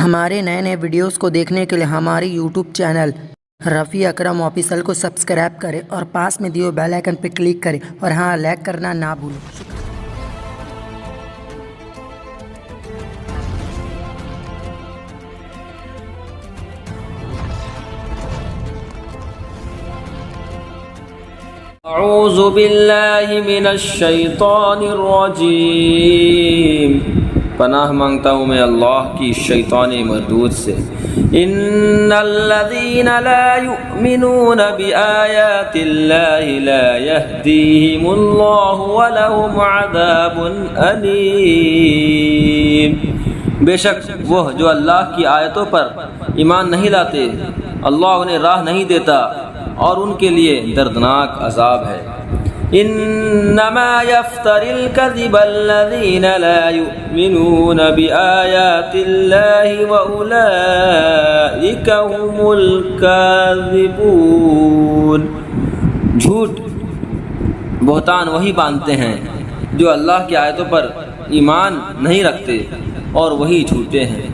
ہمارے نئے ویڈیوز کو دیکھنے کے لیے ہماری یوٹیوب چینل رفیع اکرم آفیشل کو سبسکرائب کریں اور پاس میں دیے بیل آئیکن پر کلک کریں اور ہاں لائک کرنا نہ بھولیں۔ اعوذ باللہ من الشیطان الرجیم، پناہ مانگتا ہوں میں اللہ کی شیطان مردود سے۔ ان الذین لا یؤمنون بآیات اللہ لا یہدیہم اللہ ولہم عذاب علیم۔ بے شک وہ جو اللہ کی آیتوں پر ایمان نہیں لاتے، اللہ انہیں راہ نہیں دیتا اور ان کے لیے دردناک عذاب ہے۔ انما یفتر الکذب الذین لا یؤمنون بآیات اللہ واولئک هم الکاذبون۔ جھوٹ بہتان وہی باندھتے ہیں جو اللہ کی آیتوں پر ایمان نہیں رکھتے اور وہی جھوٹے ہیں۔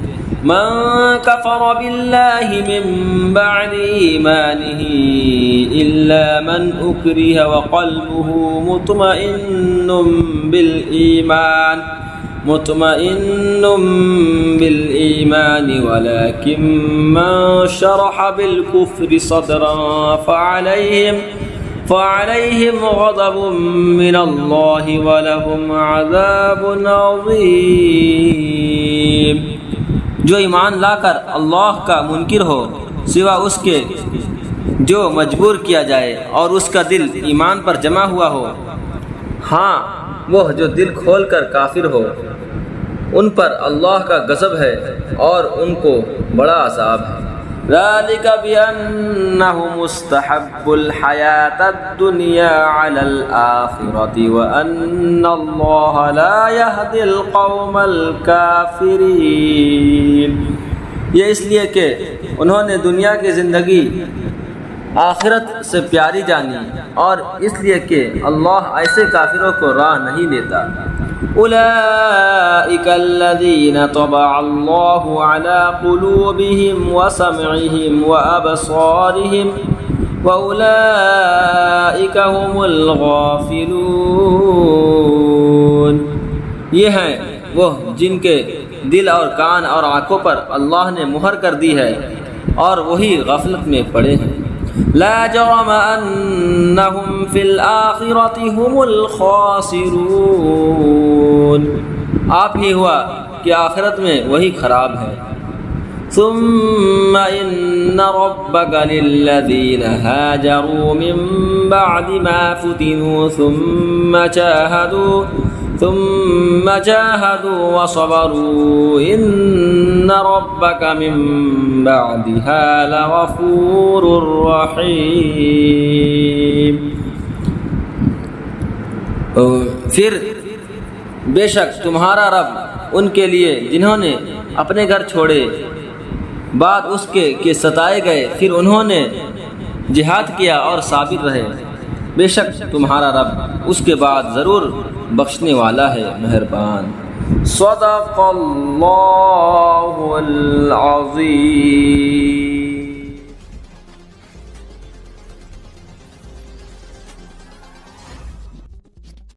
من کفر باللہ من بعد ایمانہ الا من اکرہ وقلبہ مطمئن بالایمان ولكن من شرح بالکفر صدرا فعليهم غضب من اللہ ولهم عذاب عظیم۔ جو ایمان لا کر اللہ کا منکر ہو سوا اس کے جو مجبور کیا جائے اور اس کا دل ایمان پر جمع ہوا ہو، ہاں وہ جو دل کھول کر کافر ہو، ان پر اللہ کا غضب ہے اور ان کو بڑا عذاب ہے۔ ذلك بأنه مستحب الحياة الدنيا على الآخرة وأن الله لا يهدي القوم الكافرين۔ یہ اس لیے کہ انہوں نے دنیا کی زندگی آخرت سے پیاری جانی اور اس لیے کہ اللہ ایسے کافروں کو راہ نہیں دیتا۔ اولئک الذین طبع اللہ علی قلوبہم وسمعہم وابصارہم واولئک هم الغافلون۔ یہ ہیں وہ جن کے دل اور کان اور آنکھوں پر اللہ نے مہر کر دی ہے اور وہی غفلت میں پڑے ہیں۔ لا جرم انہم فی الآخرۃ هم الخاسرون۔ آپ ہی ہوا کہ آخرت میں وہی خراب ہے۔ ثم ان ربک للذین ہاجروا من بعد ما فتنوا ثم جاهدوا وصبروا ان ربك من بعدها لغفور رحیم۔ پھر بے شک تمہارا رب ان کے لیے جنہوں نے اپنے گھر چھوڑے بعد اس کے کہ ستائے گئے پھر انہوں نے جہاد کیا اور صابر رہے، بے شک تمہارا رب اس کے بعد ضرور بخشنے والا ہے، مہربان۔ صدق اللہ العظیم۔